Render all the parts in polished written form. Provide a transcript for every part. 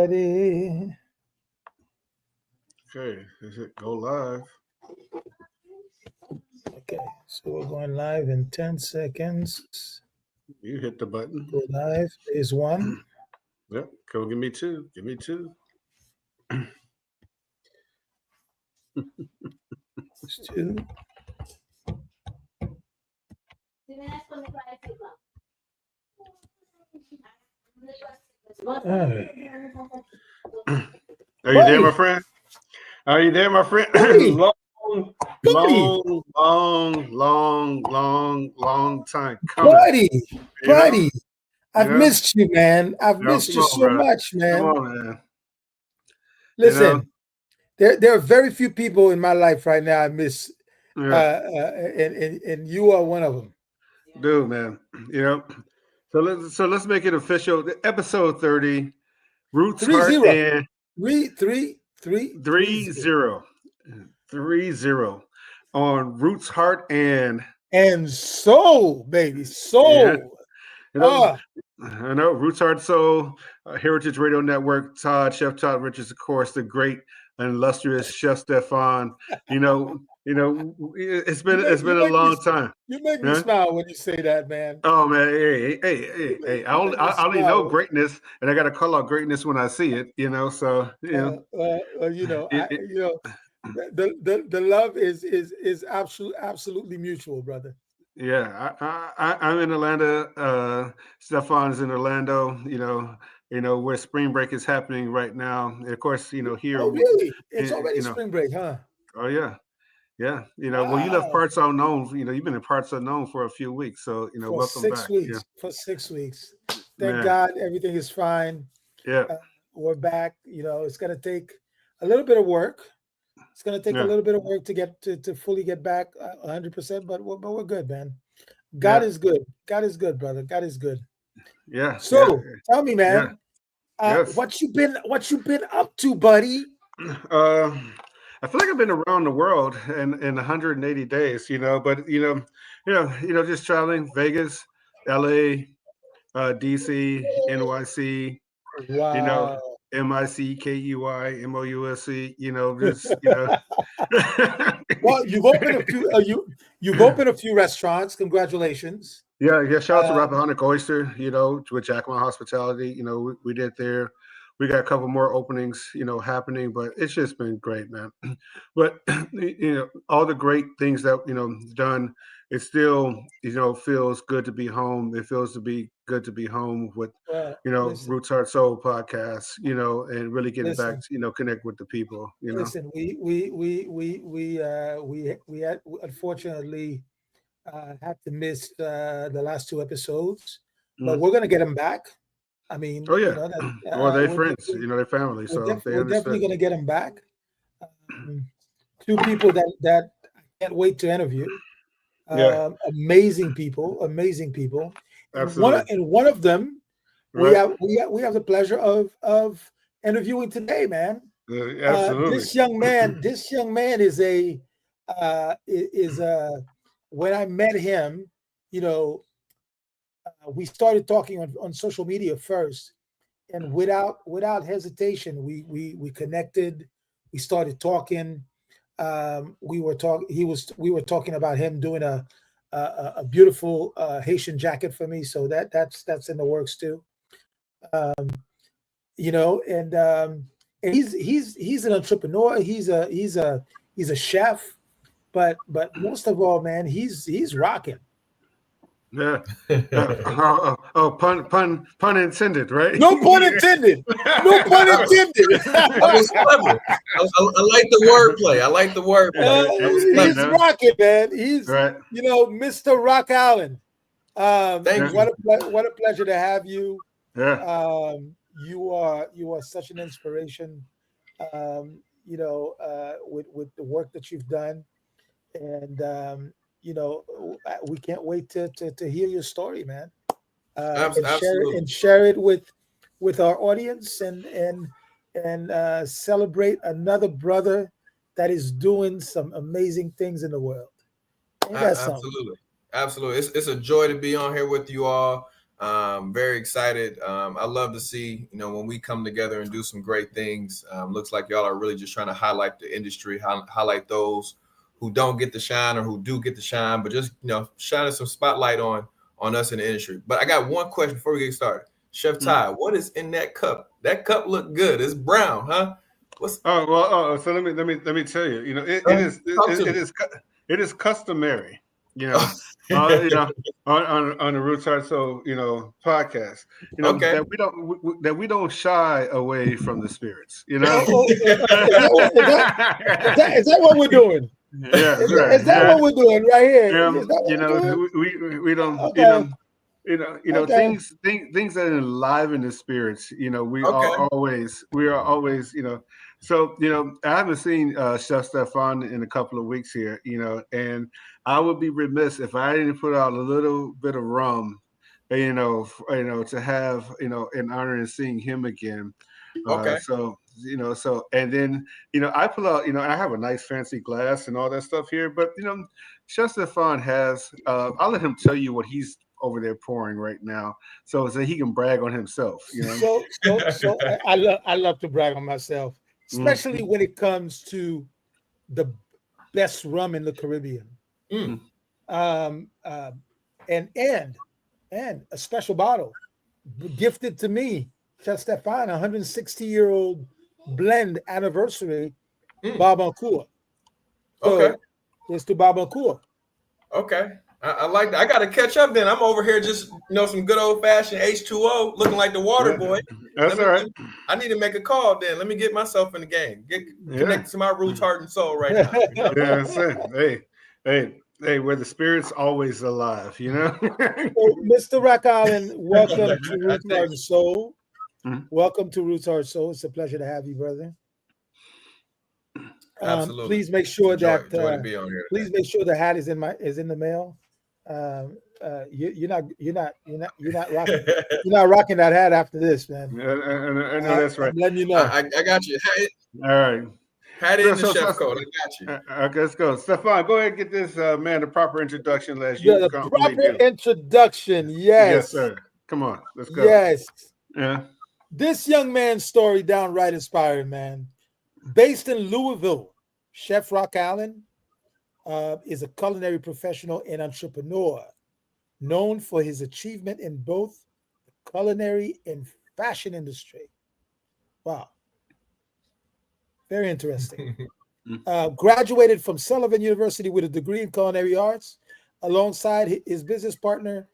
everybody. Okay, is it go live? Okay, so we're going live in 10 seconds. You hit the button. Go live. There's one. Yep. Go give me two. Give me two. There's two. All right. Are you there, my friend? Are you there, my friend? long time coming. Buddy, I've missed you, man. I've missed you so much, man. Come on, man. Listen, there are very few people in my life right now I miss, and you are one of them. Dude, man. So let's make it official. Episode 30, Roots, Heart, and 3-0 on Roots, Heart, and Soul, baby, Soul. I know Roots, Heart, Soul, Heritage Radio Network. Todd, Chef Todd Richards, of course, the great and illustrious Chef Stephan. It's been a long time. You make me smile when you say that, man. Oh man, hey! I only know greatness, and I got to call out greatness when I see it. The love is absolutely mutual, brother. Yeah, I'm in Atlanta. Stephan's in Orlando. Where spring break is happening right now. And of course, here. Oh, really? It's already spring break, huh? Oh yeah. Yeah, well, you left Parts Unknown. You've been in Parts Unknown for a few weeks, so welcome back. For 6 weeks. Thank God, everything is fine. Yeah, we're back. It's gonna take a little bit of work. It's gonna take a little bit of work to get to fully get back 100%. But we're good, man. God is good. God is good, brother. God is good. Yeah. So tell me, man, what you been up to, buddy? I feel like I've been around the world in 180 days, but just traveling Vegas, LA, DC, NYC, wow. MICKEY, MOUSC, Well, you've opened a few you've opened a few restaurants. Congratulations. Yeah, shout out to Rappahannock Oyster, with Jackman Hospitality, we did there. We got a couple more openings, happening, but it's just been great, man. But all the great things that done, it still feels good to be home. It feels good to be home with Roots, Heart, Soul podcast, and really getting back to connect with the people. Listen, we had unfortunately had to miss the last 2 episodes, but we're gonna get them back. I mean, they're friends, they're family, so we're definitely going to get them back. 2 people that I can't wait to interview. Amazing people. Absolutely. And one of them, we have the pleasure of interviewing today, man. Absolutely. This young man is when I met him, we started talking on social media first, and without hesitation, we connected. We started talking. We were talking about him doing a beautiful Haitian jacket for me. So that's in the works too. And he's an entrepreneur. He's a chef, but most of all, man, he's rocking. Yeah. Pun intended, right? No pun intended. No pun intended. That was clever. I like the wordplay. He's rocking, man. He's Mr. Rock Allen. Thank you. What a pleasure to have you. Yeah. You are such an inspiration. With the work that you've done, and we can't wait to hear your story, man. And share it with our audience and celebrate another brother that is doing some amazing things in the world. Absolutely. It's a joy to be on here with you all. Very excited. I love to see, when we come together and do some great things. Looks like y'all are really just trying to highlight the industry, highlight those who don't get to shine or who do get to shine, but just, shining some spotlight on us in the industry. But I got one question before we get started. Chef Todd, what is in that cup? That cup look good. It's brown, huh? So let me tell you. It is customary. On the Roots Heart Soul podcast. Okay. that we don't shy away from the spirits. Is that what we're doing? Yeah, is that what we're doing right here? We don't. Okay. Things that enliven the spirits. We are always. So I haven't seen Chef Stephan in a couple of weeks here. And I would be remiss if I didn't put out a little bit of rum, to have in honor and seeing him again. Okay. So and then I pull out I have a nice fancy glass and all that stuff here, but Chef Stephan has. I'll let him tell you what he's over there pouring right now, so he can brag on himself. So I love to brag on myself, especially when it comes to the best rum in the Caribbean. And a special bottle gifted to me, Chef Stephan, 160-year-old blend anniversary, Barbancourt. Okay. It's to Barbancourt. Okay. I like that. I got to catch up then. I'm over here just, some good old-fashioned H2O looking like the water boy. That's all right. I need to make a call then. Let me get myself in the game. Connect to my roots, heart, and soul right now. Yeah, that's it. Hey, where the spirit's always alive, So, Mr. Rock Island, welcome to Roots, Heart, and Soul. Welcome to Roots, Heart, Soul. It's a pleasure to have you, brother. Absolutely. Please make sure joy to be on here. Please make sure the hat is in the mail. You're not rocking rocking that hat after this, man. I know that's right. I'm letting you know. I got you. All right. Hat in the chef coat. I got you. Okay, let's go. Stephan, go ahead and get this man the proper introduction. The proper introduction. Yes. Yes, sir. Come on, let's go. Yes. Yeah. This young man's story downright inspiring, man. Based in Louisville, Chef Rock Allen is a culinary professional and entrepreneur known for his achievement in both the culinary and fashion industry. Wow. Very interesting. Graduated from Sullivan University with a degree in culinary arts alongside his business partner,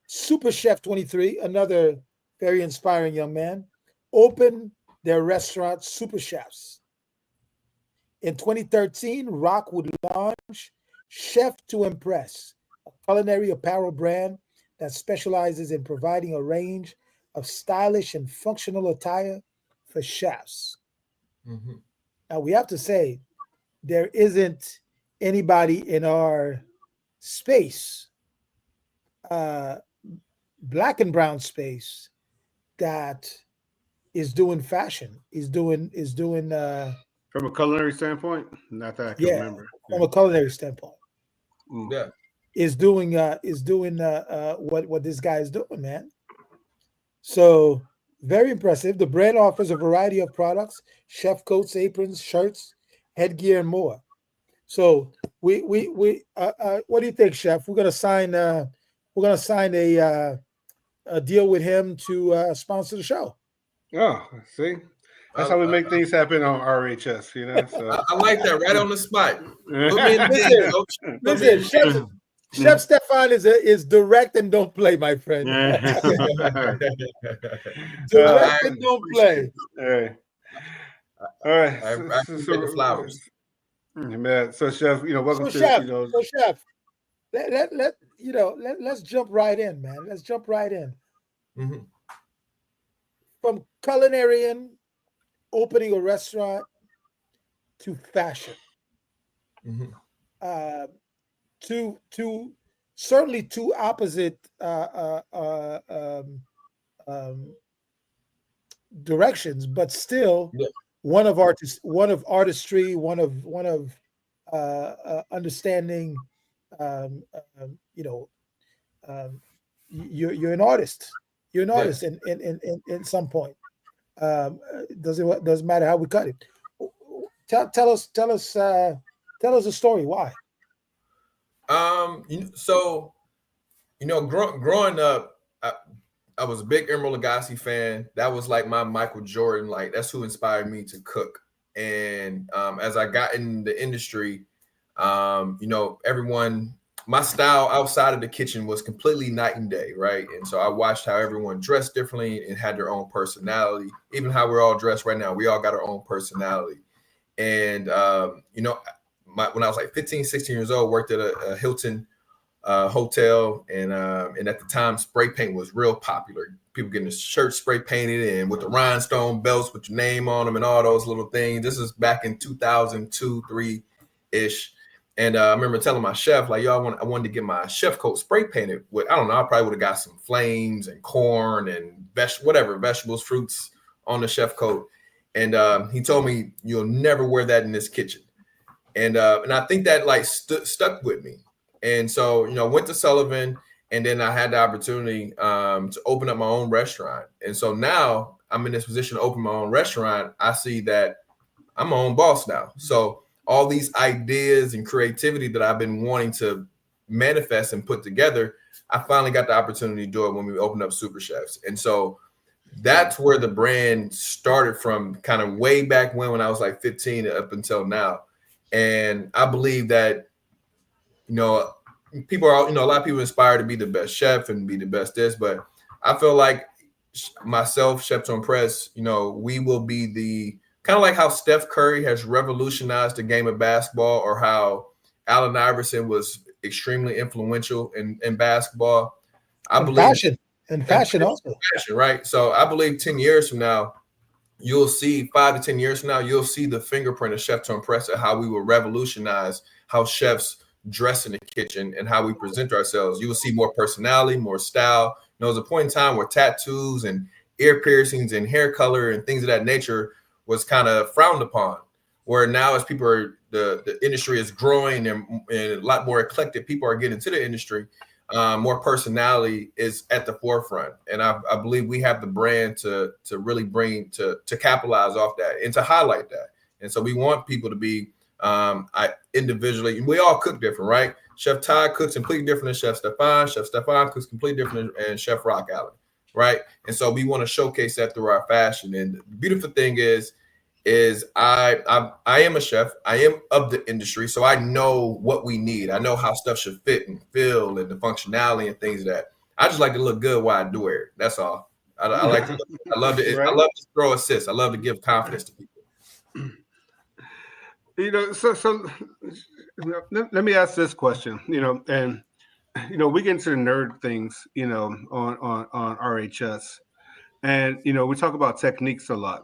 Super Chef 23, another very inspiring young man, opened their restaurant, Super Chefs. In 2013, Rock would launch Chef to Impress, a culinary apparel brand that specializes in providing a range of stylish and functional attire for chefs. Now, we have to say, there isn't anybody in our space, black and brown space, that is doing fashion, is doing from a culinary standpoint, not that I can remember. From a culinary standpoint, yeah, is doing what this guy is doing, man. So very impressive. The brand offers a variety of products: chef coats, aprons, shirts, headgear, and more. So we what do you think, Chef? We're gonna sign a deal with him to sponsor the show. Oh, see. That's how we make things happen on RHS, So. I like that, right on the spot. Listen, Chef Stephan is direct and don't play, my friend. Direct and don't play. All right. I appreciate the flowers. Man, so Chef, welcome to Chef. So Chef, let's jump right in, man. Let's jump right in. From culinarian, opening a restaurant, to fashion, certainly two opposite directions, but still one of artistry, one of you're an artist. You're an artist in some point. Doesn't matter how we cut it. Tell us a story. Why? Growing up, I was a big Emeril Lagasse fan. That was like my Michael Jordan. Like that's who inspired me to cook. And as I got in the industry, everyone, my style outside of the kitchen was completely night and day, right? And so I watched how everyone dressed differently and had their own personality. Even how we're all dressed right now, we all got our own personality. And when I was like 15, 16 years old, worked at a Hilton hotel, and at the time, spray paint was real popular. People getting the shirts spray painted and with the rhinestone belts with your name on them and all those little things. This is back in 2002, 3 ish. And I remember telling my chef, like, I wanted to get my chef coat spray painted with, I don't know, I probably would have got some flames and corn and vegetables, fruits on the chef coat. And he told me, you'll never wear that in this kitchen. And I think that like stuck with me. And so, went to Sullivan, and then I had the opportunity to open up my own restaurant. And so now I'm in this position to open my own restaurant. I see that I'm my own boss now. So all these ideas and creativity that I've been wanting to manifest and put together, I finally got the opportunity to do it when we opened up Super Chefs. And so that's where the brand started from, kind of way back when I was like 15 up until now. And I believe that, people are, a lot of people inspired to be the best chef and be the best this, but I feel like myself, Chef to Impress, we will be the kind of like how Steph Curry has revolutionized the game of basketball, or how Allen Iverson was extremely influential in basketball. I believe fashion also. Fashion, right? So I believe 10 years from now, you'll see 5 to 10 years from now, you'll see the fingerprint of Chef to Impress, and how we will revolutionize how chefs dress in the kitchen and how we present ourselves. You will see more personality, more style. There was a point in time where tattoos and ear piercings and hair color and things of that nature was kind of frowned upon, where now as people are, the industry is growing and a lot more eclectic people are getting into the industry, more personality is at the forefront. And I believe we have the brand to really bring, to capitalize off that and to highlight that. And so we want people to be individually, we all cook different, right? Chef Todd cooks completely different than Chef Stephan. Chef Stephan cooks completely different than Chef Rock Allen, right? And so we want to showcase that through our fashion. And the beautiful thing is I am a chef. I am of the industry, so I know what we need. I know how stuff should fit and feel and the functionality and things of that. I just like to look good while I do it. That's all. I like to. I love to. Right? I love to throw assists. I love to give confidence to people. So let me ask this question. And we get into the nerd things. On RHS, and we talk about techniques a lot.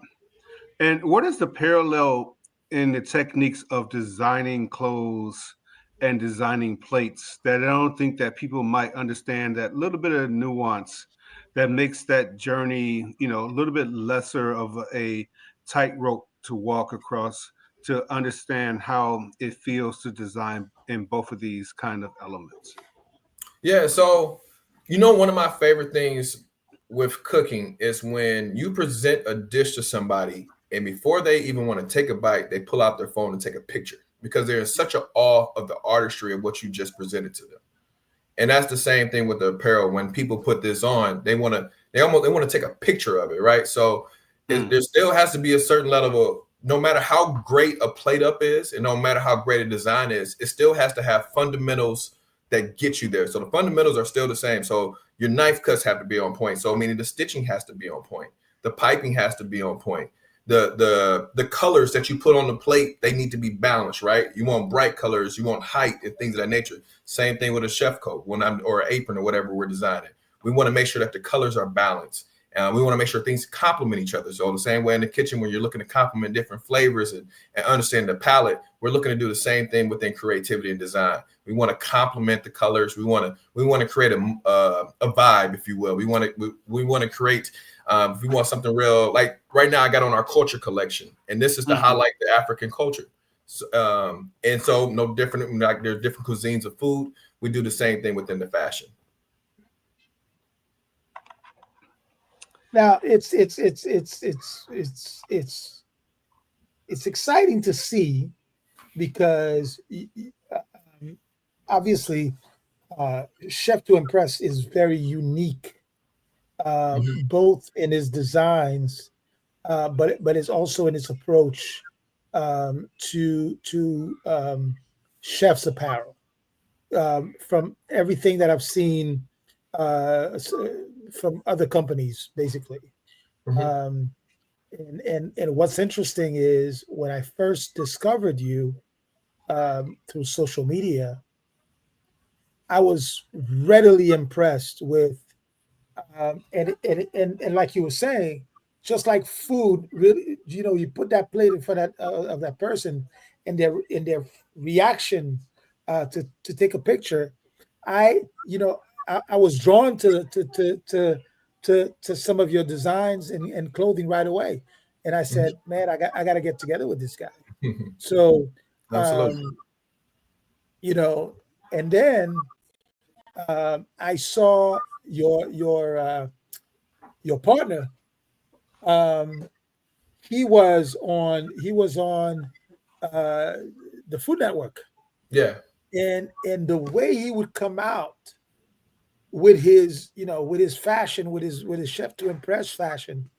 And what is the parallel in the techniques of designing clothes and designing plates that I don't think that people might understand, that little bit of nuance that makes that journey, a little bit lesser of a tightrope to walk across, to understand how it feels to design in both of these kind of elements? Yeah. So, one of my favorite things with cooking is when you present a dish to somebody, and before they even want to take a bite, they pull out their phone and take a picture, because they're in such an awe of the artistry of what you just presented to them. And that's the same thing with the apparel. When people put this on, they want to take a picture of it, right? So there still has to be a certain level of, no matter how great a plate up is, and no matter how great a design is, it still has to have fundamentals that get you there. So the fundamentals are still the same. So your knife cuts have to be on point. So meaning the stitching has to be on point. The piping has to be on point. The colors that you put on the plate, they need to be balanced, right? You want bright colors, you want height and things of that nature. Same thing with a chef coat or an apron or whatever we're designing. We want to make sure that the colors are balanced. We want to make sure things complement each other. So the same way in the kitchen, when you're looking to complement different flavors and understand the palette, we're looking to do the same thing within creativity and design. We want to complement the colors. We want to create a vibe, if you will. We want to create. If we want something real, like right now, I got on our culture collection, and this is to highlight the African culture. So, and so no different. Like there's different cuisines of food. We do the same thing within the fashion. Now it's exciting to see because obviously Chef to Impress is very unique, Mhm. both in his designs, but it's also in his approach to chef's apparel. From everything that I've seen from other companies, basically. Mhm. Um, and what's interesting is when I first discovered you through social media, I was readily impressed with and like you were saying, just like food, really, you put that plate in front of that person, and their reaction to take a picture. I was drawn to some of your designs and clothing right away, and I Mhm. said, man, I got to get together with this guy. So, Absolutely. um, you know, and then I saw your partner. Um, he was on uh, the Food Network, Yeah. and the way he would come out with his fashion, with his chef to impress fashion,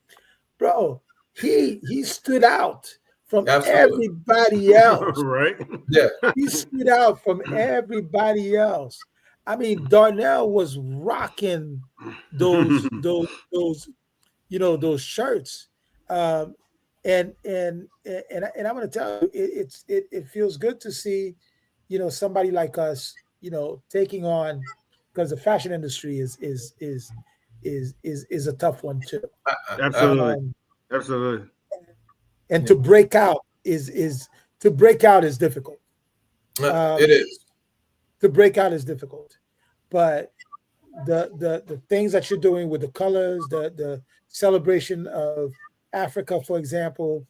bro, he stood out from Absolutely. everybody else. Right? Yeah. He stood out from everybody else. I mean, Darnell was rocking those shirts. Um, and I'm going to tell you, it feels good to see, somebody like us, taking on, because the fashion industry is a tough one too. Absolutely. Um, Absolutely. and Yeah. to break out is difficult. It Um, is. to break out is difficult, but the things that you're doing with the colors, the celebration of Africa, for example,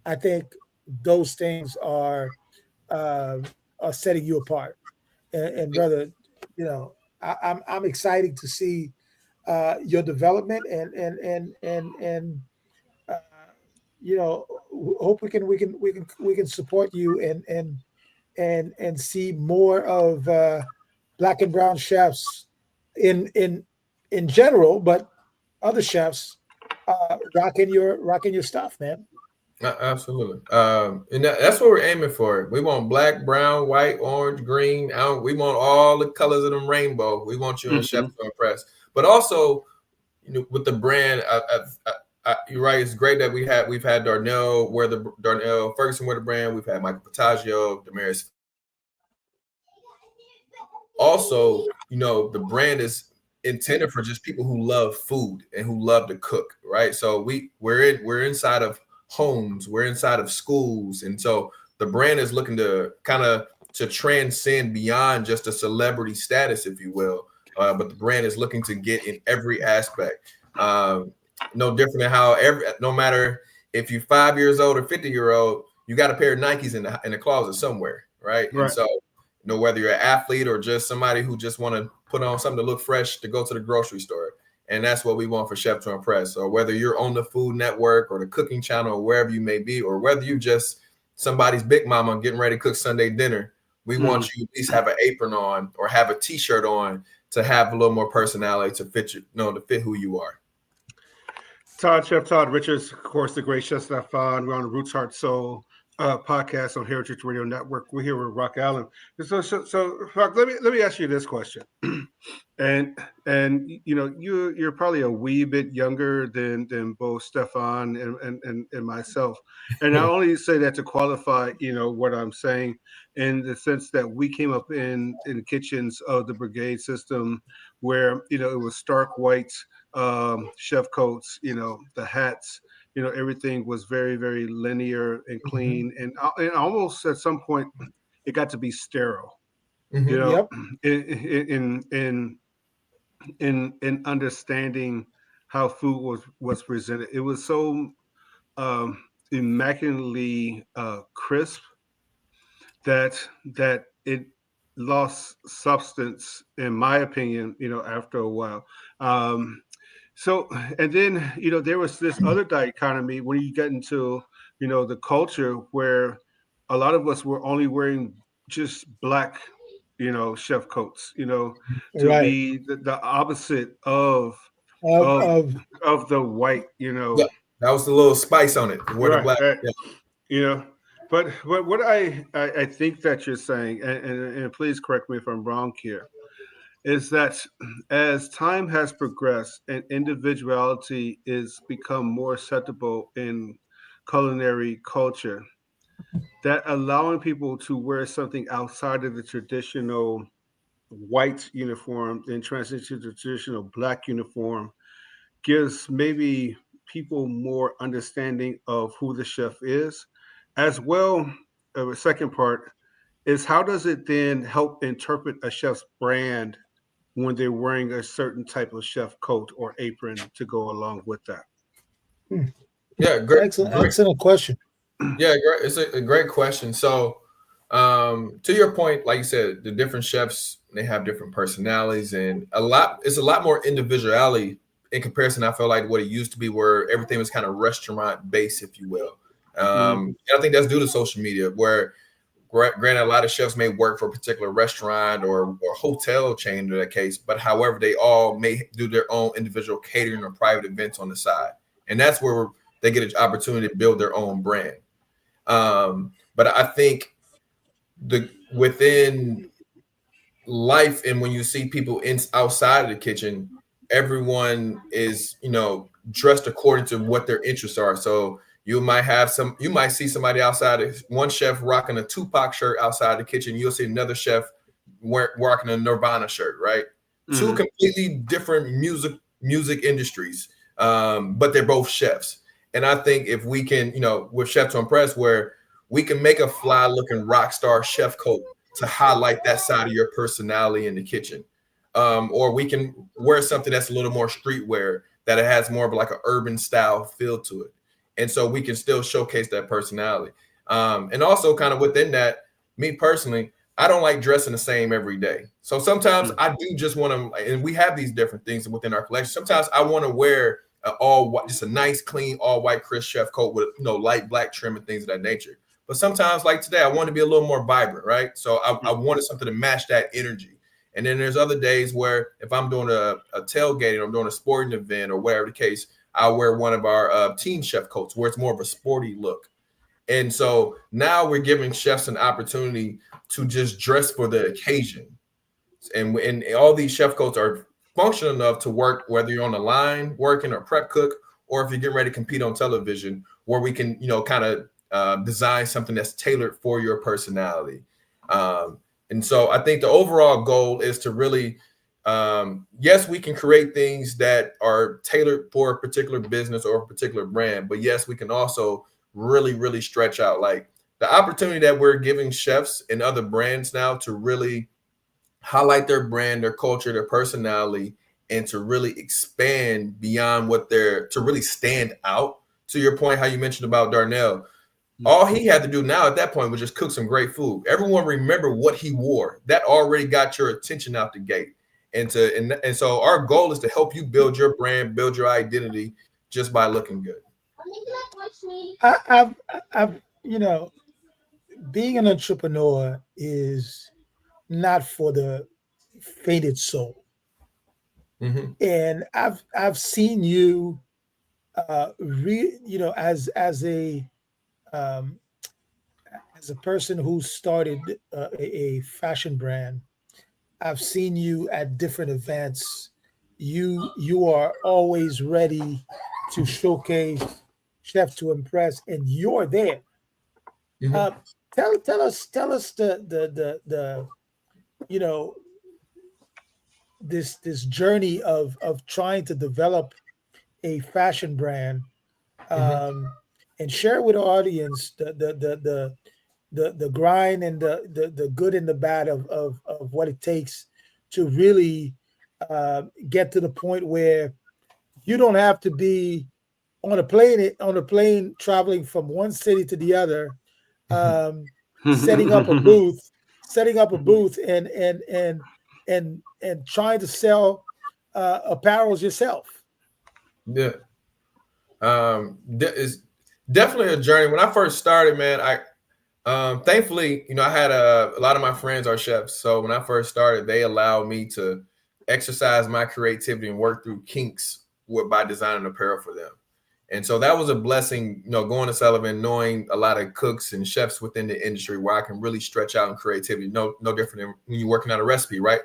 I think those things uh, are setting you apart. And brother, I'm excited to see your development and uh, hope we can support you and see more of black and brown chefs in general, but other chefs rocking your stuff, man. Absolutely. And that's what we're aiming for. We want black, brown, white, orange, green. We want all the colors of the rainbow. We want you in Chef Hmm. to Impress. But also, with the brand, you're right. It's great that we've had Darnell Ferguson wear the brand. We've had Michael Patagio, Damaris. Also, the brand is intended for just people who love food and who love to cook, right? So we're inside of homes, we're inside of schools, and so the brand is looking to kind of to transcend beyond just a celebrity status, if you will. But the brand is looking to get in every aspect. No different than how no matter if you're 5 years old or 50-year-old, you got a pair of Nikes in the closet somewhere, right? And Right. so whether you're an athlete or just somebody who just want to put on something to look fresh to go to the grocery store. And that's what we want for Chef to Impress. So whether you're on the Food Network or the cooking channel or wherever you may be, or whether you just somebody's big mama getting ready to cook Sunday dinner, we want you to at least have an apron on or have a t-shirt on to have a little more personality to fit to fit who you are. Chef Todd Richards, of course, the great Chef Stephan. We're on the Roots Heart Soul podcast on Heritage Radio Network. We're here with Rock Allen. So Rock, let me ask you this question. and you're probably a wee bit younger than both Stephan and myself. And I only say that to qualify, what I'm saying, in the sense that we came up in kitchens of the brigade system where it was stark white chef coats, the hats, everything was very, very linear and clean, and almost at some point it got to be sterile, you Mm-hmm. know, Yep. in understanding how food was presented. It was so immaculately crisp that it lost substance, in my opinion, after a while. So, and then, there was this other dichotomy when you get into, the culture where a lot of us were only wearing just black, chef coats, to Right. be the opposite of Of of of of the white, Yeah, that was the little spice on it. Where the right, black. right, Yeah. you know. But what I think that you're saying, and please correct me if I'm wrong here, is that as time has progressed and individuality is become more acceptable in culinary culture, that allowing people to wear something outside of the traditional white uniform and transition to the traditional black uniform gives maybe people more understanding of who the chef is. As well, the second part is how does it then help interpret a chef's brand when they're wearing a certain type of chef coat or apron to go along with that? Hmm. Yeah, great, great. Excellent question. Yeah, great. It's a great question. So, to your point, like you said, the different chefs they have different personalities, and it's a lot more individuality in comparison. I feel like what it used to be, where everything was kind of restaurant based, if you will. Mm-hmm. And I think that's due to social media, where granted, a lot of chefs may work for a particular restaurant or hotel chain in that case, but however, they all may do their own individual catering or private events on the side, and that's where they get an opportunity to build their own brand. But I think the within life and when you see people outside of the kitchen, everyone is dressed according to what their interests are. So you might see somebody outside, one chef rocking a Tupac shirt outside the kitchen. You'll see another chef rocking a Nirvana shirt, right? Two Mm-hmm. completely different music industries, but they're both chefs. And I think if we can, with Chef to Impress, where we can make a fly looking rock star chef coat to highlight that side of your personality in the kitchen. Or we can wear something that's a little more streetwear, that it has more of like an urban style feel to it. And so we can still showcase that personality. And also kind of within that, me personally, I don't like dressing the same every day. So sometimes I do just want to, and we have these different things within our collection. Sometimes I want to wear all white, just a nice, clean, all white crisp chef coat with light black trim and things of that nature. But sometimes, like today, I want to be a little more vibrant, right? So I wanted something to match that energy. And then there's other days where if I'm doing a tailgating, or I'm doing a sporting event, or whatever the case, I'll wear one of our team chef coats where it's more of a sporty look. And so now we're giving chefs an opportunity to just dress for the occasion. And all these chef coats are functional enough to work whether you're on the line working or prep cook, or if you're getting ready to compete on television, where we can, kind of design something that's tailored for your personality. And so I think the overall goal is to really, yes, we can create things that are tailored for a particular business or a particular brand, but yes, we can also really, really stretch out. Like the opportunity that we're giving chefs and other brands now to really highlight their brand, their culture, their personality, and to really expand beyond to really stand out. To your point, how you mentioned about Darnell, all he had to do now at that point was just cook some great food. Everyone remember what he wore. That already got your attention out the gate. And so our goal is to help you build your brand, build your identity just by looking good. I've being an entrepreneur is not for the fainted soul. Mm-hmm. And I've seen you, um, as a person who started a fashion brand. I've seen you at different events. You are always ready to showcase Chef to Impress, and you're there. Mm-hmm. Uh, tell us the you know this journey of trying to develop a fashion brand, Mm-hmm. um, and share with the audience the grind and the good and the bad of what it takes to really get to the point where you don't have to be on a plane traveling from one city to the other, um, setting up a booth and trying to sell apparels yourself. Yeah. It's definitely a journey. When I first started, man, thankfully, I had a lot of my friends are chefs. So when I first started, they allowed me to exercise my creativity and work through kinks by designing apparel for them. And so that was a blessing, going to Sullivan, knowing a lot of cooks and chefs within the industry where I can really stretch out in creativity. No different than when you're working on a recipe, right?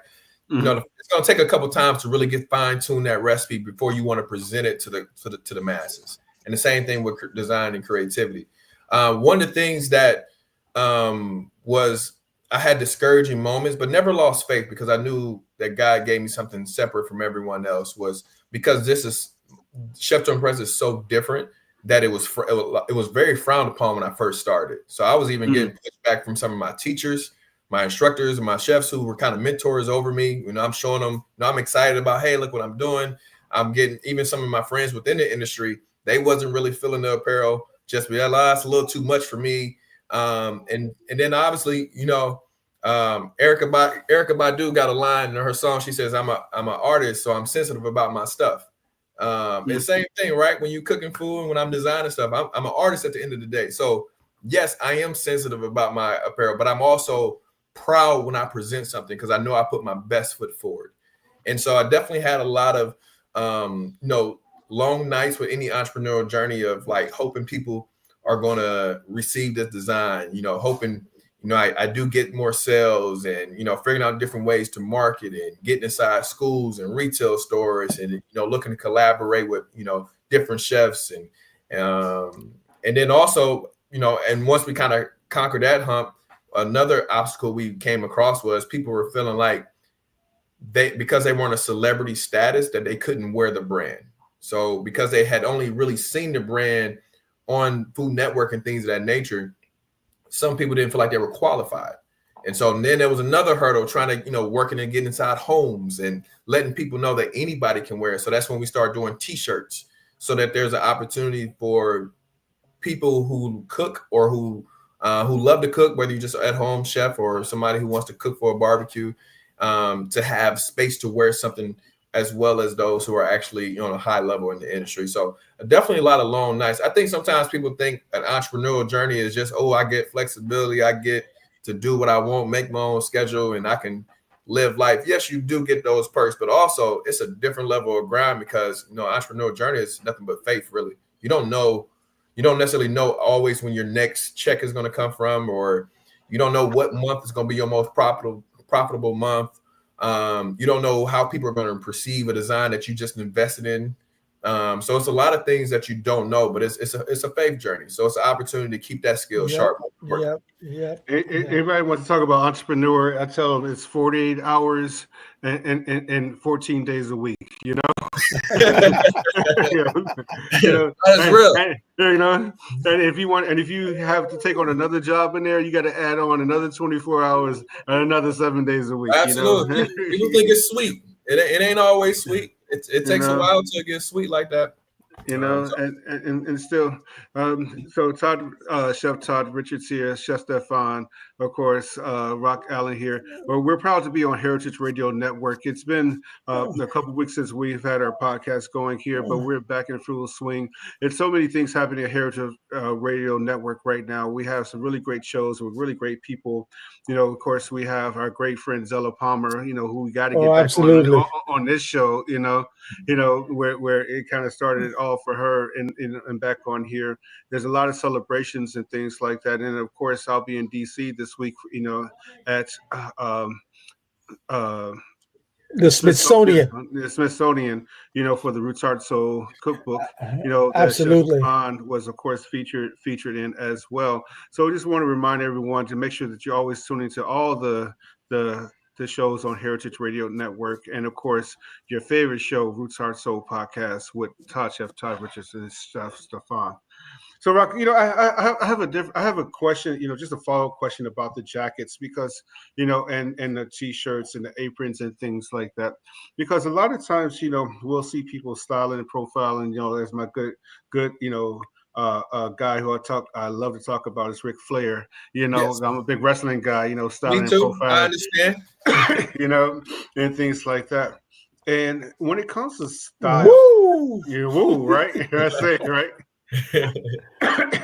Mm-hmm. It's going to take a couple times to really get fine-tune that recipe before you want to present it to the masses. And the same thing with design and creativity. One of the things that was I had discouraging moments, but never lost faith because I knew that God gave me something separate from everyone else. Was because this is Chef to Impress is so different that it was very frowned upon when I first started. So I was even getting pushback from some of my teachers, my instructors, and my chefs who were kind of mentors over me. I'm showing them, I'm excited about, hey, look what I'm doing. I'm getting even some of my friends within the industry. They wasn't really feeling the apparel. Just that's a little too much for me. And then obviously, Erica Badu got a line in her song. She says, I'm an artist, so I'm sensitive about my stuff. And same thing, right? When you're cooking food and when I'm designing stuff, I'm an artist at the end of the day. So yes, I am sensitive about my apparel, but I'm also proud when I present something because I know I put my best foot forward. And so I definitely had a lot of, long nights with any entrepreneurial journey of like hoping people are going to receive this design, hoping, I do get more sales and, figuring out different ways to market and getting inside schools and retail stores and, looking to collaborate with, different chefs and then also, and once we kind of conquered that hump, another obstacle we came across was people were feeling like because they weren't a celebrity status that they couldn't wear the brand. So because they had only really seen the brand on Food Network and things of that nature, some people didn't feel like they were qualified. And so then there was another hurdle trying to, working and getting inside homes and letting people know that anybody can wear it. So that's when we started doing t-shirts so that there's an opportunity for people who cook or who love to cook, whether you're just at home chef or somebody who wants to cook for a barbecue, to have space to wear something as well as those who are actually on a high level in the industry. So definitely a lot of long nights. I think sometimes people think an entrepreneurial journey is just, I get flexibility. I get to do what I want, make my own schedule, and I can live life. Yes, you do get those perks, but also it's a different level of grind because, entrepreneurial journey is nothing but faith, really. You don't necessarily know always when your next check is going to come from, or you don't know what month is going to be your most profitable month. You don't know how people are going to perceive a design that you just invested in. So it's a lot of things that you don't know, but it's a faith journey. So it's an opportunity to keep that skill sharp. Everybody wants to talk about entrepreneur. I tell them it's 48 hours and 14 days a week. That's real. And if you have to take on another job in there, you got to add on another 24 hours and another 7 days a week. Absolutely. People think it's sweet. It ain't always sweet. It takes a while to get sweet like that. And still, so Todd, Chef Todd Richards here, Chef Stephan, of course, Rock Allen here. Well, we're proud to be on Heritage Radio Network. It's been a couple of weeks since we've had our podcast going here, but we're back in full swing. There's so many things happening at Heritage Radio Network right now. We have some really great shows with really great people. Of course, we have our great friend Zella Palmer, who we got to get back on this show, where it kind of started all for her and back on here. There's a lot of celebrations and things like that. And of course, I'll be in DC this week, at the Smithsonian. The Smithsonian, for the Roots Heart Soul cookbook, absolutely, that Stephan was of course featured in as well. So I just want to remind everyone to make sure that you're always tuning to all the shows on Heritage Radio Network, and of course your favorite show, Roots Heart Soul Podcast with Chef Todd Richards and Chef Stephan. So, Rock, I have a question, just a follow-up question about the jackets because, and the T-shirts and the aprons and things like that. Because a lot of times, we'll see people styling and profiling, as my good, a guy who I love to talk about is Ric Flair. Yes. I'm a big wrestling guy, styling Me too. and profiling. I understand. And things like that. And when it comes to style, Woo! you woo, right? That's it, right?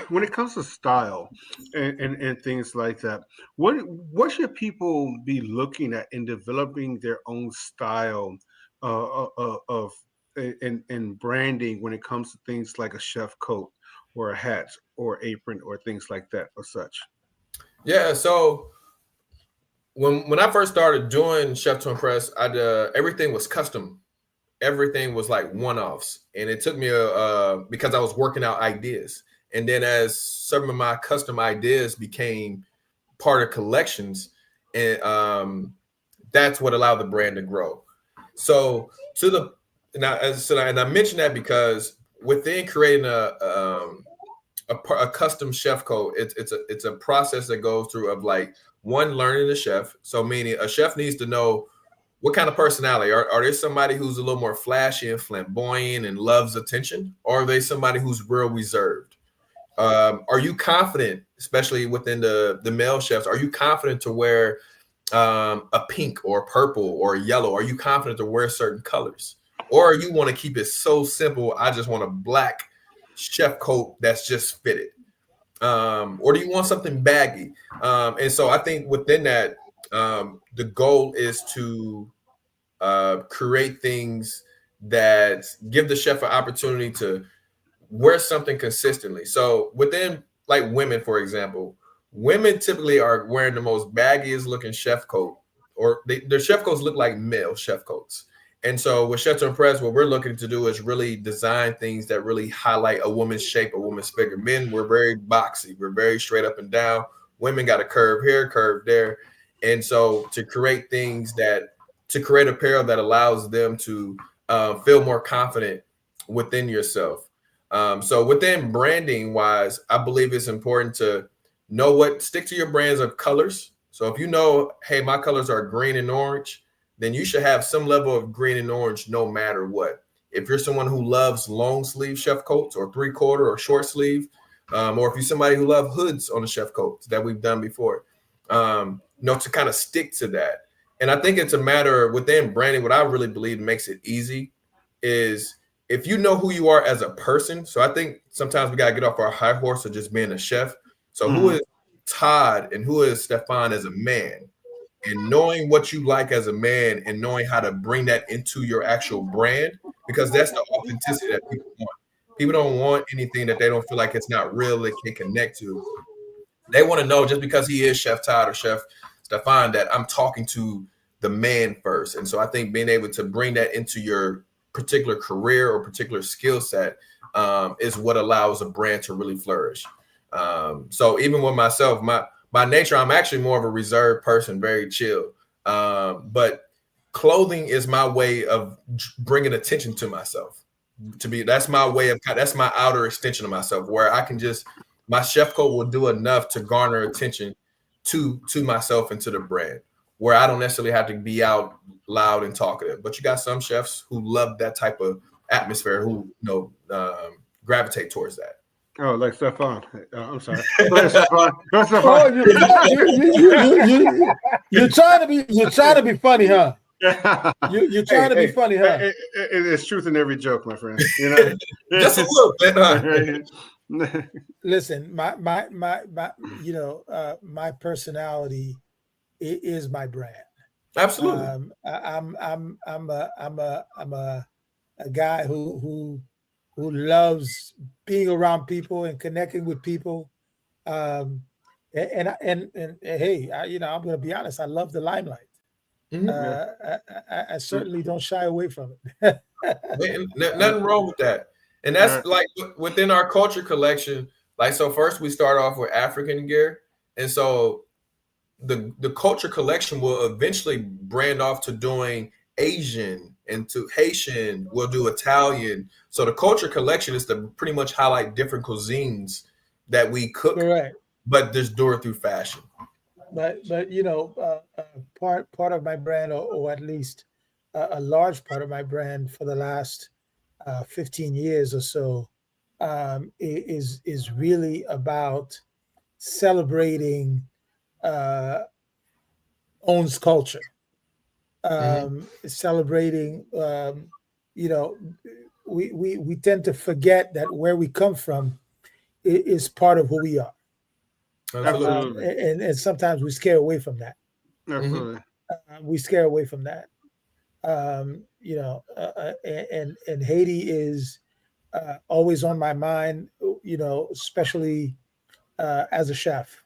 When it comes to style and things like that, what should people be looking at in developing their own style of in branding when it comes to things like a chef coat or a hat or apron or things like that or such? Yeah, so when I first started doing Chef to Impress, everything was custom. Everything was like one-offs, and it took me because I was working out ideas, and then as some of my custom ideas became part of collections, and that's what allowed the brand to grow. So to the and I mentioned that because within creating a custom chef code, it's a process that goes through of like one, learning the chef. So meaning a chef needs to know what kind of personality are they, somebody who's a little more flashy and flamboyant and loves attention, or are they somebody who's real reserved? Are you confident, especially within the male chefs, are you confident to wear a pink or purple or yellow? Are you confident to wear certain colors, or you want to keep it so simple, I just want a black chef coat that's just fitted? Or do you want something baggy? And so I think within that, the goal is to create things that give the chef an opportunity to wear something consistently. So within like women, for example, women typically are wearing the most baggiest looking chef coat, or their chef coats look like male chef coats. And so with Chef to Impress, what we're looking to do is really design things that really highlight a woman's shape, a woman's figure. Men, we're very boxy. We're very straight up and down. Women got a curve here, curve there. And so to create to create apparel that allows them to feel more confident within yourself. So within branding wise, I believe it's important to stick to your brands of colors. So if you know, hey, my colors are green and orange, then you should have some level of green and orange no matter what. If you're someone who loves long sleeve chef coats or 3/4 or short sleeve, or if you're somebody who loves hoods on the chef coats that we've done before, to kind of stick to that. And I think it's a matter within branding. What I really believe makes it easy is if you know who you are as a person. So I think sometimes we got to get off our high horse of just being a chef. So who is Todd and who is Stephan as a man? And knowing what you like as a man and knowing how to bring that into your actual brand, because that's the authenticity that people want. People don't want anything that they don't feel like it's not real, they can connect to. They want to know, just because he is Chef Todd or Chef Stephan, that I'm talking to the man first. And so I think being able to bring that into your particular career or particular skill set is what allows a brand to really flourish. So even with myself, by nature, I'm actually more of a reserved person, very chill. But clothing is my way of bringing attention to myself. That's my outer extension of myself, where I can my chef coat will do enough to garner attention to myself and to the brand, where I don't necessarily have to be out loud and talkative. But you got some chefs who love that type of atmosphere, who gravitate towards that. Oh, like Stephan. I'm sorry. Go ahead, Stephan. Go ahead, Oh, Stephan. you're trying to be funny, huh? You're trying to be funny, huh? It's truth in every joke, my friend. You know, just a little bit, huh? Listen, my my personality is my brand. Absolutely. I'm a guy who loves being around people and connecting with people. And hey, I'm going to be honest. I love the limelight. I certainly don't shy away from it. Nothing wrong with that. And that's like within our culture collection. Like, so first we start off with African gear. And so the culture collection will eventually brand off to doing Asian, and to Haitian, we'll do Italian. So the culture collection is to pretty much highlight different cuisines that we cook, correct, but just do it through fashion. But part of my brand, or at least a large part of my brand for the last 15 years or so, is really about celebrating owns culture. celebrating. You know, we tend to forget that where we come from is part of who we are, Absolutely. and sometimes we scare away from that. Absolutely. We scare away from that. And Haiti is always on my mind. Especially as a chef.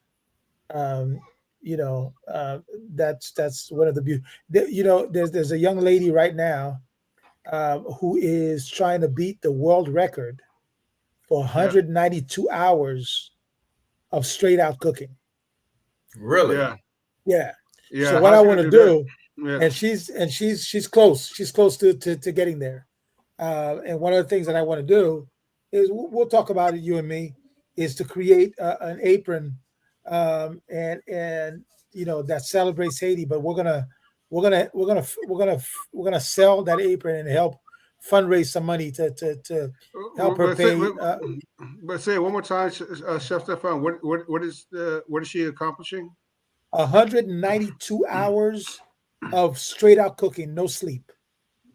Um, you know, uh, that's one of the beauty. There's a young lady right now who is trying to beat the world record for Yeah. 192 hours of straight out cooking. Really? Yeah. Yeah. So Yeah. what How's I she want gonna to do that? do, Yeah. and she's close. She's close to getting there. And one of the things that I want to do is we'll talk about it, you and me, is to create an apron, and that celebrates Haiti. But we're gonna sell that apron and help fundraise some money to help her But say, pay. but say it one more time, Chef Stephan. What is she accomplishing? 192 hours of straight out cooking, no sleep.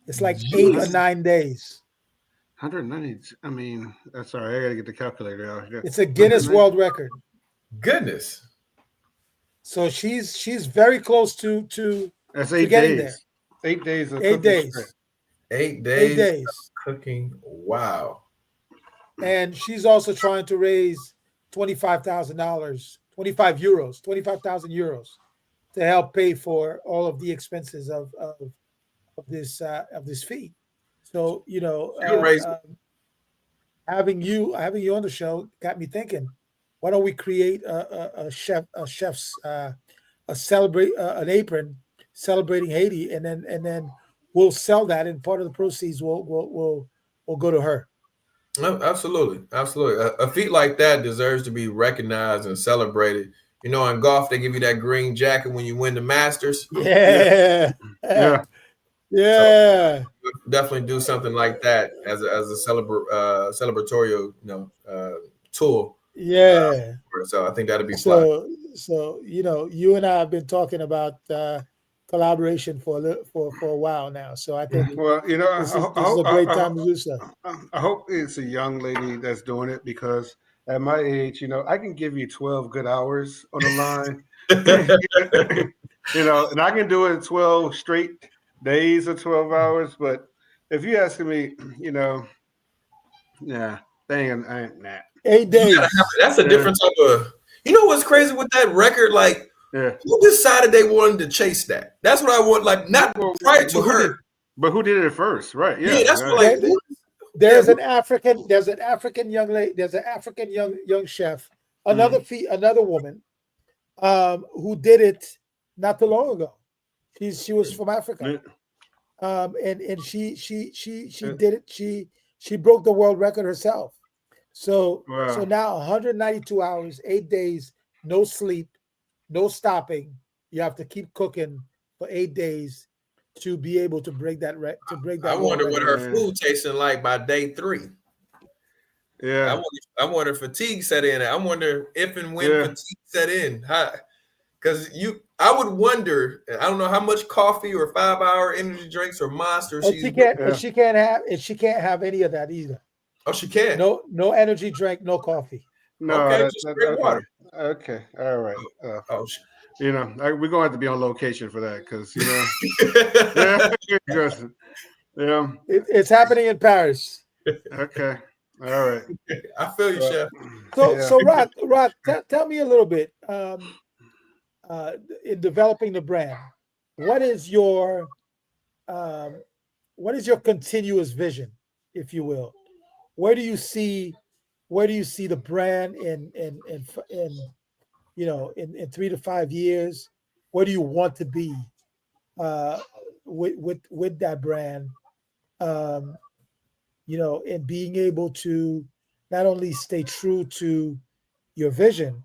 It's like 8 or 9 days. 190. I mean, that's sorry. I gotta get the calculator out here. It's a Guinness 190. World Record. Goodness. So she's very close to That's to 8 getting there. days. 8 days of Eight cooking straight. days. 8 8 days of days. cooking. Wow. And she's also trying to raise $25,000, 25,000 euros to help pay for all of the expenses of this fee. So She gonna raise having you on the show got me thinking. Why don't we create a chef's a celebrate an apron celebrating Haiti, and then we'll sell that, and part of the proceeds will go to her. No, absolutely, absolutely. A feat like that deserves to be recognized and celebrated. In golf, they give you that green jacket when you win the Masters. Yeah. Yeah, Yeah. So yeah, definitely do something like that as a celebratory, tool. yeah. So I think that'd be fly. So you and I have been talking about collaboration for a while now. So I think Well, this is a great time to do so. I hope it's a young lady that's doing it because at my age, I can give you 12 good hours on the line. And I can do it in 12 straight days or 12 hours. But if you're asking me, yeah, dang, I ain't that. 8 days. That's a different type of. You know what's crazy with that record? Like, Yeah. who decided they wanted to chase that? That's what I want. Like, not prior to her. But who did it first? Right. Yeah, Yeah. that's what, right. like. There's an African young lady. There's an African young chef. Another woman, who did it not too long ago. She was from Africa. And she did it. She broke the world record herself. So Wow. now 192 hours, 8 days, no sleep, no stopping. You have to keep cooking for 8 days to be able to break that I wonder what her record. food tasting like by day 3. Yeah. I wonder if fatigue set in. I wonder if and when fatigue set in. Because I would wonder. I don't know how much coffee or 5-hour energy drinks or monsters She can't have any of that either. Oh, she can't. No energy drink, no coffee. No, okay, just straight water. Okay, all right. We're gonna have to be on location for that because yeah. It's happening in Paris. Okay, all right. I feel you, Chef. So Rod, tell me a little bit. In developing the brand, what is your continuous vision, if you will? Where do you see the brand in 3 to 5 years? Where do you want to be with that brand? And being able to not only stay true to your vision,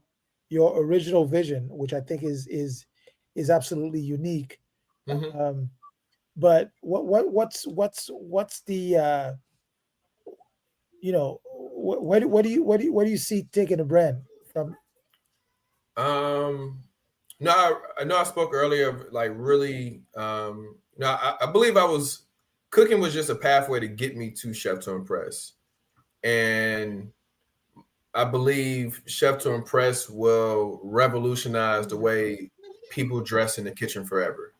your original vision, which I think is absolutely unique. Mm-hmm. But what's the where do you see taking the brand from? No, I know I spoke earlier of like really, no, I believe cooking was just a pathway to get me to Chef to Impress. And I believe Chef to Impress will revolutionize the way people dress in the kitchen forever.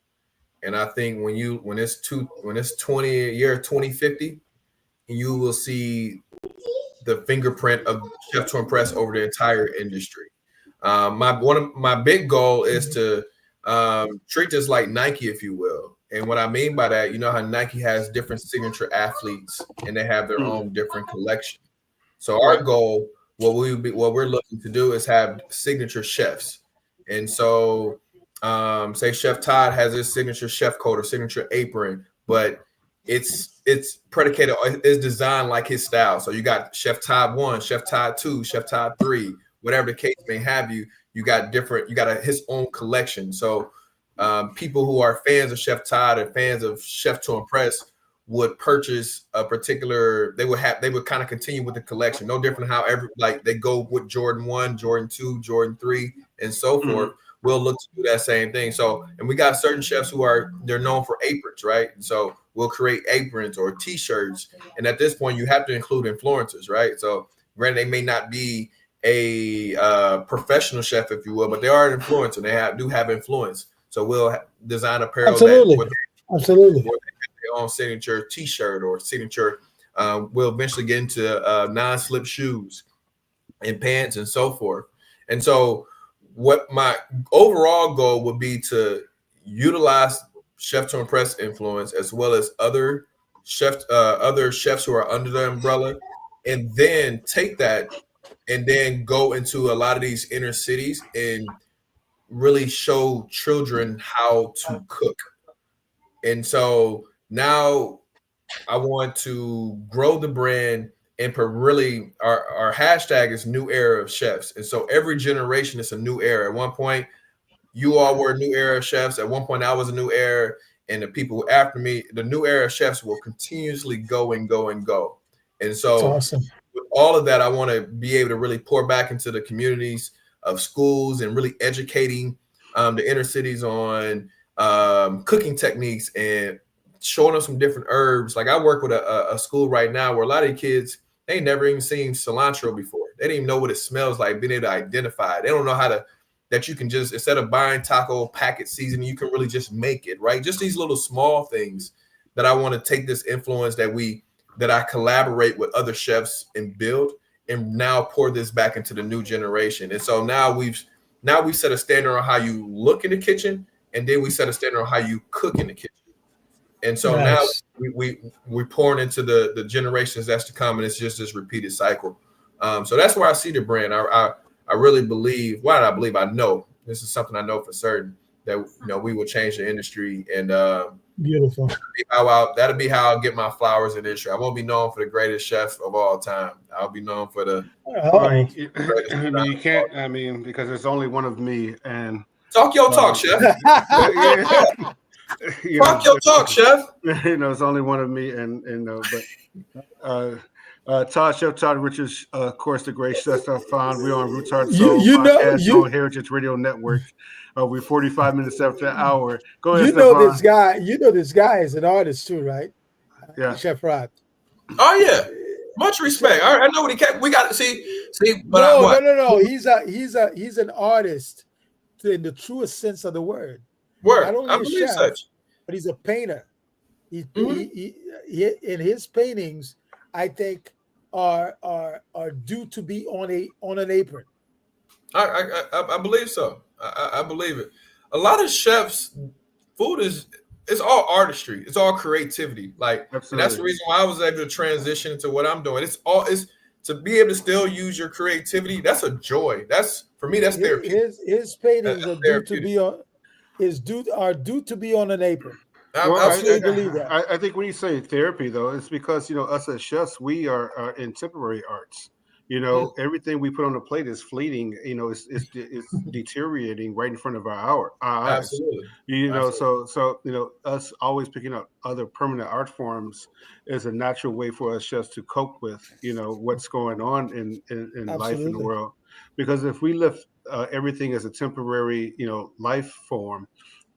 And I think when it's 2050, you will see the fingerprint of Chef to Impress over the entire industry. One of my big goal is to treat this like Nike, if you will. And what I mean by that, you know how Nike has different signature athletes and they have their own different collection. So our goal, what we're looking to do is have signature chefs. And so say Chef Todd has his signature chef coat or signature apron, but it's predicated, it's designed like his style. So you got Chef Todd 1, Chef Todd 2, Chef Todd 3, whatever the case may have you got his own collection. So people who are fans of Chef Todd or fans of Chef to Impress would purchase a particular, they would kind of continue with the collection. No different how they go with Jordan 1, Jordan 2, Jordan 3, and so forth. We'll look to do that same thing. So, and we got certain chefs they're known for aprons, right? And so we'll create aprons or t-shirts. And at this point, you have to include influencers, right? So granted, they may not be a professional chef, if you will, but they are an influencer. They do have influence. So we'll design apparel Absolutely. Their own signature t-shirt or signature. We'll eventually get into non-slip shoes and pants and so forth. And so what my overall goal would be to utilize Chef to Impress influence as well as other chefs who are under the umbrella, and then take that and then go into a lot of these inner cities and really show children how to cook. And so now I want to grow the brand, and really our hashtag is new era of chefs. And so every generation is a new era. At one point, you all were a new era of chefs. At one point, I was a new era. And the people after me, the new era of chefs will continuously go and go and go. And so That's awesome. With all of that, I want to be able to really pour back into the communities of schools and really educating the inner cities on cooking techniques and showing them some different herbs. Like I work with a school right now where a lot of the kids, they ain't never even seen cilantro before. They didn't even know what it smells like, being able to identify it. They don't know that you can just, instead of buying taco packet seasoning, you can really just make it, right? Just these little small things that I want to take this influence that I collaborate with other chefs and build, and now pour this back into the new generation. And so now we set a standard on how you look in the kitchen, and then we set a standard on how you cook in the kitchen. And so nice. Now we're pouring into the generations that's to come, and it's just this repeated cycle. So that's where I see the brand. I really believe, I know this is something I know for certain, that we will change the industry. And beautiful. That'll be how I'll get my flowers in the industry. I won't be known for the greatest chef of all time. I'll be known for the you can't, because there's only one of me. And talk your talk, chef. Talk your talk, chef. It's only one of me, but Chef Todd Richards, of course, the great chef Stephan. We're on Roots Heart and Soul podcast on Heritage Radio Network. We're 45 minutes after the hour. Go ahead, Stephan. This guy is an artist too, right? Yeah, Chef Rod. Oh yeah, much respect. I know what he kept. We got to see. But no. He's an artist in the truest sense of the word. Word. Not only a chef, but he's a painter. He in his paintings, I think, are due to be on an apron. I believe so. I believe it. A lot of chefs, food it's all artistry. It's all creativity. And that's the reason why I was able to transition into what I'm doing. It's to be able to still use your creativity. That's a joy. That's, for me, that's therapeutic. His paintings are due to be on an apron. I believe that. I think when you say therapy, though, it's because us as chefs, we are in temporary arts. Everything we put on the plate is fleeting. It's deteriorating right in front of our eyes. Absolutely. So us always picking up other permanent art forms is a natural way for us chefs to cope with what's going on in life in the world. Because if we lift everything as a temporary, life form,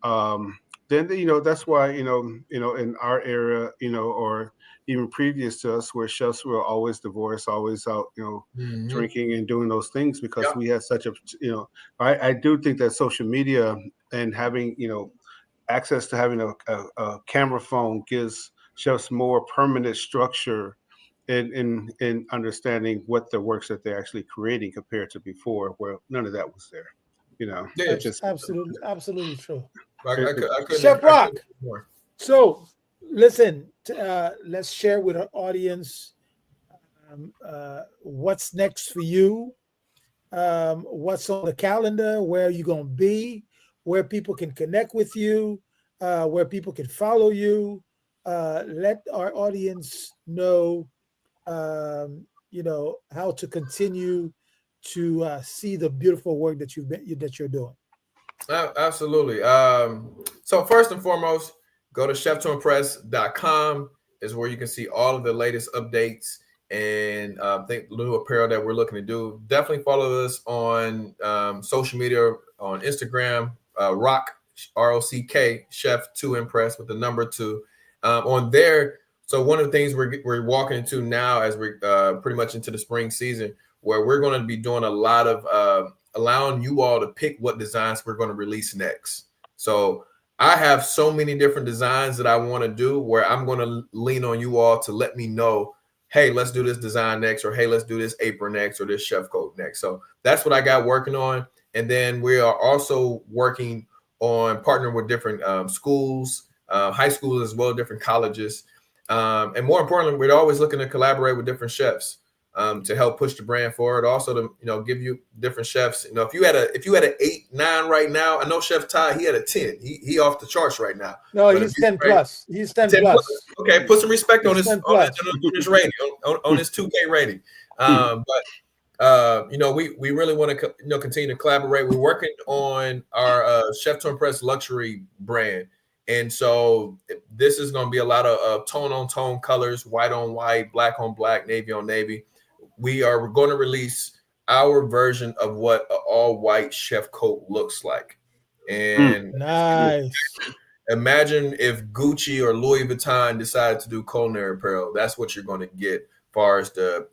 then that's why in our era, or even previous to us, where chefs were always divorced, always out, Mhm. drinking and doing those things, because Yep. we had such a, I do think that social media and having, access to having a camera phone gives chefs more permanent structure in understanding what the works that they're actually creating compared to before, where none of that was there. Yeah. It just Absolutely true. it- Chef I couldn't Rock. agree more. So listen, let's share with our audience what's next for you, what's on the calendar, where are you going to be, where people can connect with you, where people can follow you. Let our audience know, how to continue to see the beautiful work that you're doing. Absolutely. So first and foremost, go to cheftoimpress.com is where you can see all of the latest updates and think little apparel that we're looking to do. Definitely follow us on social media on Instagram, Rock ROCK Chef to Impress with the number 2 on there. So one of the things we're walking into now as we're pretty much into the spring season, where we're going to be doing a lot of allowing you all to pick what designs we're going to release next. So I have so many different designs that I want to do, where I'm going to lean on you all to let me know, hey, let's do this design next, or hey, let's do this apron next, or this chef coat next. So that's what I got working on. And then we are also working on partnering with different schools, high schools as well, different colleges. And more importantly, we're always looking to collaborate with different chefs to help push the brand forward. Also to give you different chefs. If you had an 8, 9 right now, I know Chef Todd, he had a 10. He off the charts right now. No, But if he's you 10 plus. He's 10 10 plus, plus. okay, put some respect on He's his 10 plus. on his rating on his 2K rating. We really want to continue to collaborate. We're working on our Chef to Impress luxury brand. And so this is going to be a lot of tone on tone colors, white on white, black on black, navy on navy. We are going to release our version of what an all white chef coat looks like. And Nice. imagine if Gucci or Louis Vuitton decided to do culinary apparel. That's what you're going to get, as far as the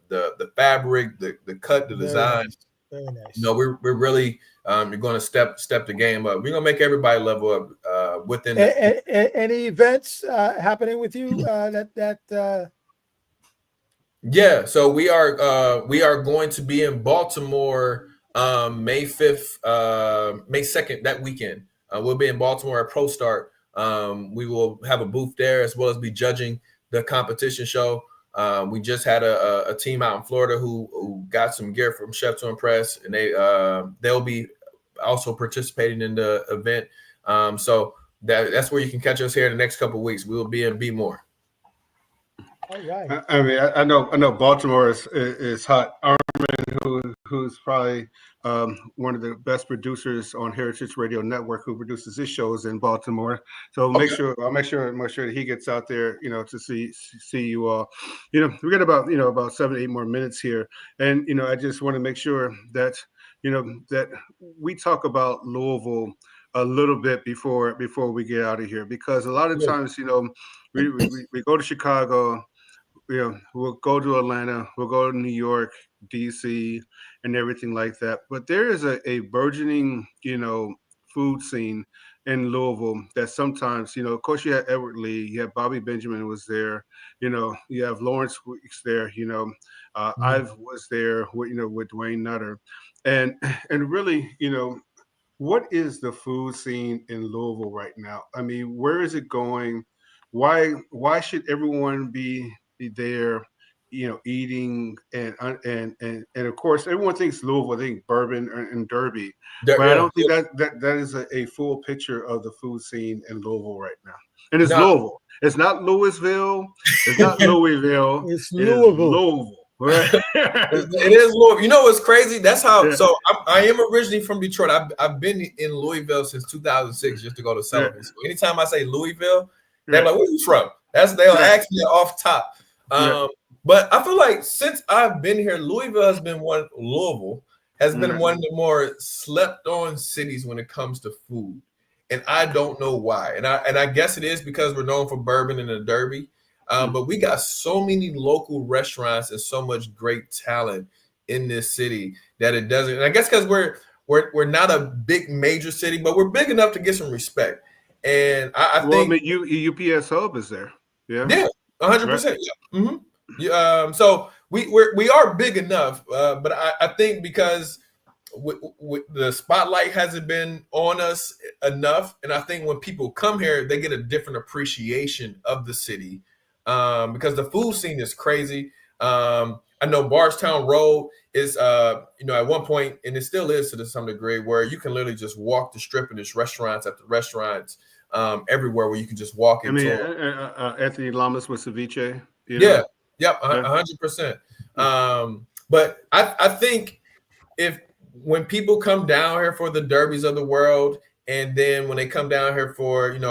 fabric, the cut, the design. Nice. Very nice. We're really you're going to step the game up. We're going to make everybody level up within. Any events happening with you Yeah, so we are going to be in Baltimore May 5th, May 2nd, that weekend. We'll be in Baltimore at Pro Start. We will have a booth there, as well as be judging the competition show. We just had a team out in Florida who got some gear from Chef to Impress, and they'll be also participating in the event. So that's where you can catch us here in the next couple of weeks. We will be in B-More. All right. I mean, I know Baltimore is hot. Armin, who's probably one of the best producers on Heritage Radio Network, who produces his shows in Baltimore. So I'll make sure that he gets out there, to see you all. We got about 7 to 8 more minutes here, and I just want to make sure that that we talk about Louisville a little bit before we get out of here, because a lot of times we go to Chicago. We'll go to Atlanta, we'll go to New York, DC, and everything like that. But there is a burgeoning, food scene in Louisville that sometimes, of course, you have Edward Lee, you have Bobby Benjamin was there, you have Lawrence Weeks there, I was there with Dwayne Nutter, and really, what is the food scene in Louisville right now? I mean, where is it going? Why should everyone be there, eating, and of course everyone thinks Louisville, I think bourbon and Derby, but I don't think that is a full picture of the food scene in Louisville right now. And it's Louisville. It's not Louisville. It's not Louisville. It's Louisville. Louisville. Right? It is Louisville. You know what's crazy? That's how. Yeah. So I am originally from Detroit. I've been in Louisville since 2006 just to go to Sullivan. Yeah. So anytime I say Louisville, they're like, "Where you from?" They'll ask me off top. But I feel like since I've been here, Louisville has been one of the more slept on cities when it comes to food. And I don't know why. And I guess it is because we're known for bourbon and the Derby. But we got so many local restaurants and so much great talent in this city that it doesn't. And I guess because we're not a big major city, but we're big enough to get some respect. And I think UPS Hub is there. Yeah, 100%. Yeah. Mm-hmm. So we are big enough, but I think because the spotlight hasn't been on us enough, and I think when people come here, they get a different appreciation of the city because the food scene is crazy. I know Bardstown Road is, at one point, and it still is to some degree, where you can literally just walk the strip and there's restaurants after restaurants everywhere where you can just walk into. Anthony Lamas with ceviche. Yeah. Yep. 100%. But I think when people come down here for the derbies of the world, and then when they come down here for, actually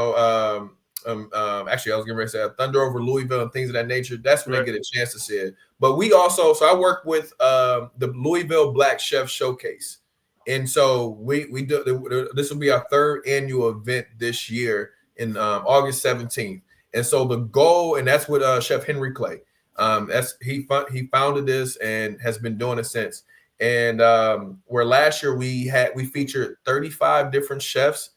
I was getting ready to say Thunder over Louisville and things of that nature, that's when they get a chance to see it. But we also, so I work with the Louisville Black Chef Showcase. And so we do, this will be our third annual event this year in August 17th. And so the goal, and that's with Chef Henry Clay. He founded this and has been doing it since. And where last year we featured 35 different chefs,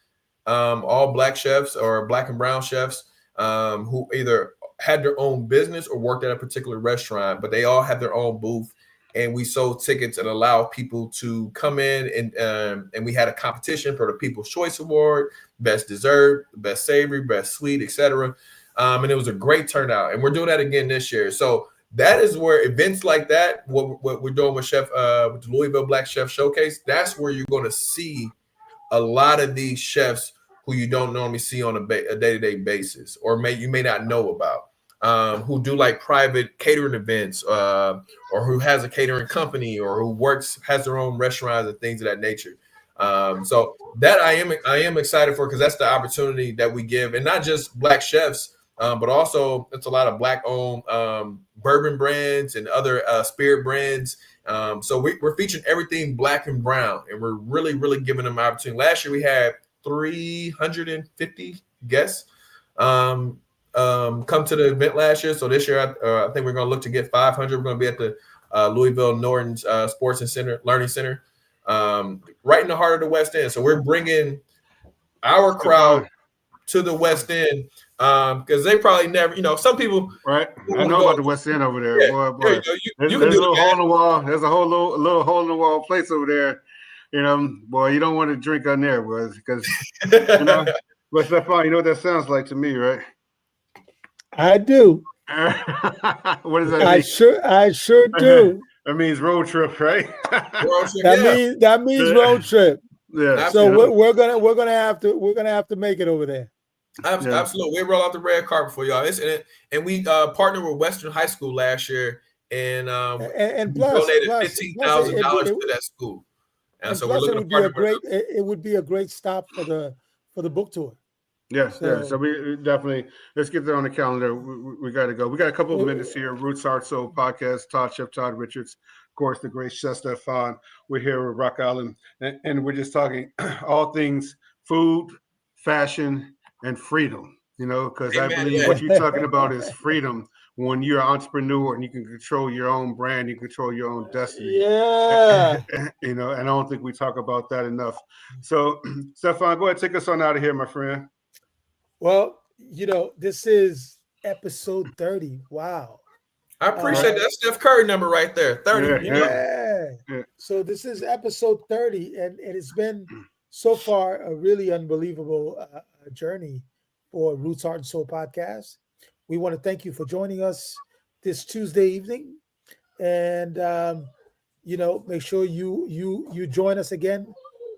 all Black chefs or Black and brown chefs, who either had their own business or worked at a particular restaurant, but they all had their own booth. And we sold tickets and allowed people to come in, and we had a competition for the People's Choice Award, best dessert, best savory, best sweet, etc. And it was a great turnout. And we're doing that again this year. So that is where events like that, what we're doing with with the Louisville Black Chef Showcase, that's where you're going to see a lot of these chefs who you don't normally see on a day-to-day basis, or you may not know about. Who do like private catering events, or who has a catering company, or who has their own restaurants and things of that nature. So that I am excited for, because that's the opportunity that we give, and not just Black chefs, but also it's a lot of Black-owned bourbon brands and other spirit brands. So we're featuring everything Black and brown, and we're really, really giving them an opportunity. Last year we had 350 guests come to the event last year. So this year, I think we're going to look to get 500. We're going to be at the Louisville Norton's Sports and Learning Center, right in the heart of the West End. So we're bringing our crowd to the West End, because they probably never, some people. Right. I know about the West End over there. Yeah, boy. You can there's do a little hole in the wall. There's a whole little hole in the wall place over there. Boy, you don't want to drink on there, boys, because but Stephan, you know what that sounds like to me, right? I do. What does that mean? I sure do. That means road trip, right? That means road trip. Yeah. So we're gonna have to make it over there. Absolutely. We roll out the red carpet for y'all. And we partnered with Western High School last year, and plus, donated $15,000 to that school. And so we're looking to partner with them. It would be a great stop for the book tour. Yes, so we definitely, let's get there on the calendar. We got to go. We got a couple of minutes here. Roots Heart Soul Podcast, Chef Todd Richards, of course, the great Chef Stephan. We're here with Rock Island, and we're just talking all things food, fashion, and freedom, because I believe what you're talking about is freedom. When you're an entrepreneur and you can control your own brand, you control your own destiny. Yeah. And I don't think we talk about that enough. So, Stephan, go ahead, take us on out of here, my friend. Well, this is episode 30. Wow. I appreciate that Steph Curry number right there. 30. Yeah. So this is episode 30, and it's been so far a really unbelievable journey for Roots Heart and Soul Podcast. We want to thank you for joining us this Tuesday evening, and make sure you join us again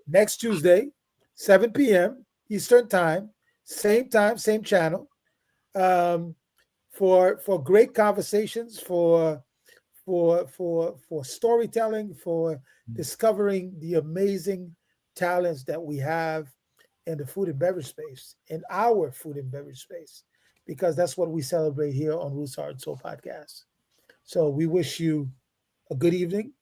next Tuesday, 7 p.m. Eastern time, same channel, for great conversations, for storytelling, for discovering the amazing talents that we have in the food and beverage space, in our food and beverage space, because that's what we celebrate here on Roots Heart and Soul Podcast. So we wish you a good evening.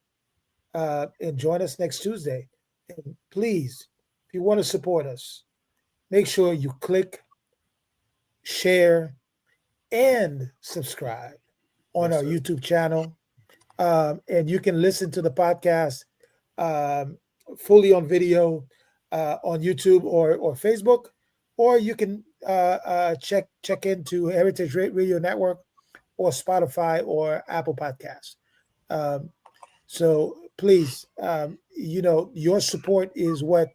and join us next Tuesday. And please, if you want to support us, make sure you click, share, and subscribe on Yes, our sir. YouTube channel. And you can listen to the podcast um, fully on video on YouTube or Facebook, or you can check into Heritage Radio Network or Spotify or Apple Podcasts. Um, so please, your support is what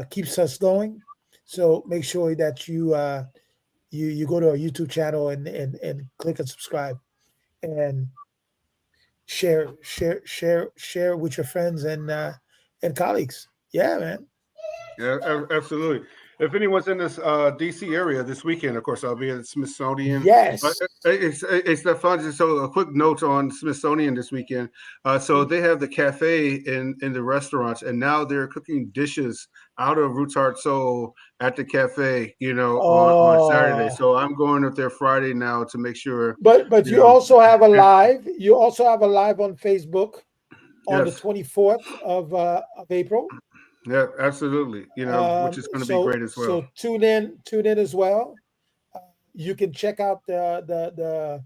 keeps us going. So make sure that you go to our YouTube channel and click and subscribe and share with your friends and colleagues. Yeah, man. Yeah, absolutely. If anyone's in this DC area this weekend, of course, I'll be at the Smithsonian. Yes. It's that fun. So a quick note on Smithsonian this weekend. So they have the cafe in the restaurants, and now they're cooking dishes out of Roots Heart Soul at the cafe. On Saturday. Oh, So I'm going up there Friday now to make sure. but You you know, also have a live. You also have a live on Facebook on the yes, 24th of April. yeah, absolutely. Which is going to be So great as well. so tune in as well. You can check out the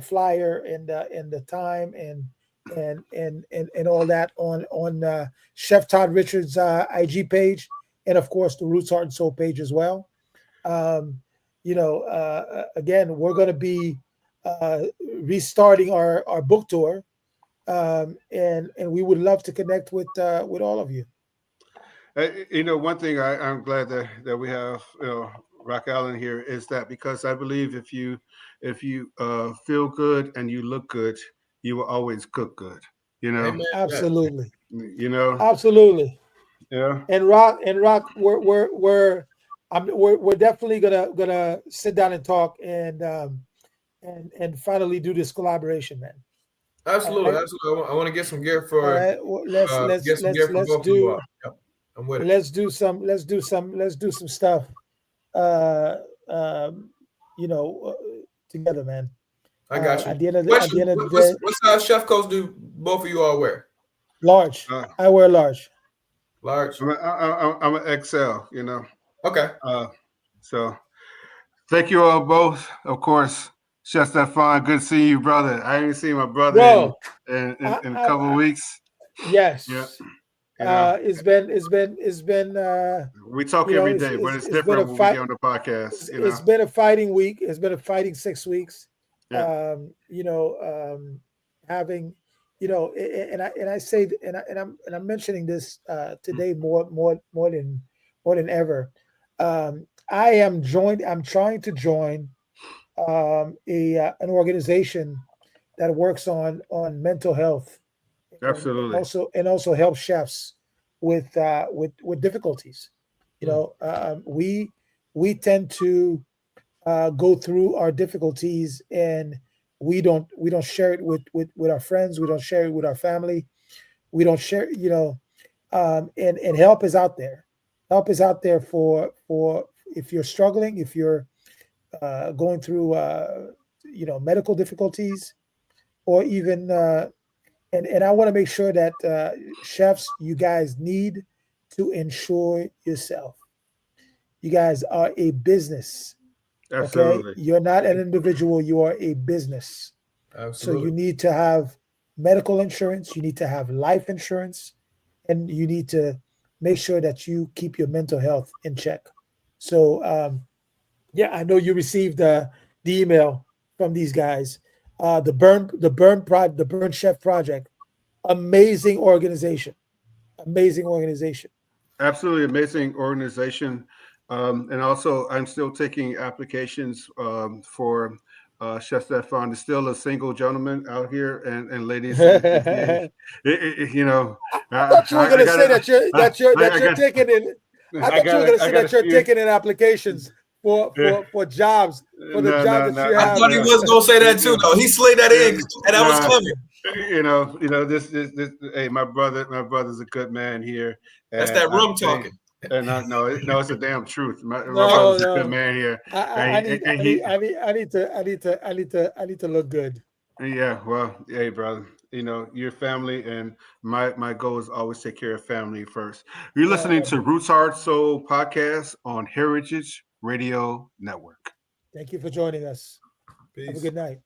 flyer and the time and all that on Chef Todd Richards' IG page, and of course the Roots Heart and Soul page as well. Um, Again, we're going to be restarting our book tour, and we would love to connect with all of you. One thing I'm glad that we have Rock Allen here is that because I believe if you feel good and you look good, you will always cook good. Amen. Yes. Absolutely, You know, absolutely. yeah, And Rock, we're definitely gonna sit down and talk and finally do this collaboration, man. All Absolutely, right, absolutely. I want to get some gear all for right. Well, let's let's get some let's gear for let's both of you all. do Yep, I'm with it. let's do some stuff. Uh, um, together, man. I got At you. the end of Question: the day, what size chef coats do both of you all wear? large. uh, I wear large. Large. I'm an XL. Okay. So thank you all both. Of course, Chef Stephan, good seeing you, brother. I ain't seen my brother in Bro, in, in, I, in a I, couple of I weeks. Yeah, yes. you know, It's been we talk every day, but it's it's been a different when we fight. get on the podcast. It's been a fighting week. It's been a fighting 6 weeks. Yeah, Having, and I say, and I'm mentioning this today more than ever. I'm trying to join an organization that works on mental health absolutely. and also help chefs with difficulties. Hmm. We tend to go through our difficulties, and we don't share it with our friends. We don't share it with our family. We don't share, and help is out there. Help is out there for if you're struggling, if you're going through medical difficulties, or even and I want to make sure that chefs, you guys need to insure yourself. You guys are a business. Okay, Absolutely. you're not an individual, you are a business. So you Absolutely. need to have medical insurance, you need to have life insurance, and you need to make sure that you keep your mental health in check. So yeah, I know you received the email from these guys. The Burn Chef Project, amazing organization, amazing organization. Absolutely amazing organization. And also, I'm still taking applications for Chef Stephan. There's still a single gentleman out here, and ladies, I thought you were I going to say got that you're I, that you're I that you're got taking in. I I thought you were going got to I say got a that you're few. taking in applications for Yeah. for jobs for the No, job no, that no, you I have. thought he was gonna say that too, though. He slid that in, and that was no. coming. This. Hey, my brother's a good man here, That's and that I rum think, talking. and no, it's the damn truth. My No, brother's a good no. man here, I and, need to look good. yeah, well, hey, brother. your family, and my goal is always take care of family first. You're listening to Roots Heart Soul podcast on Heritage Radio Network. Thank you for joining us. Peace. Have a good night.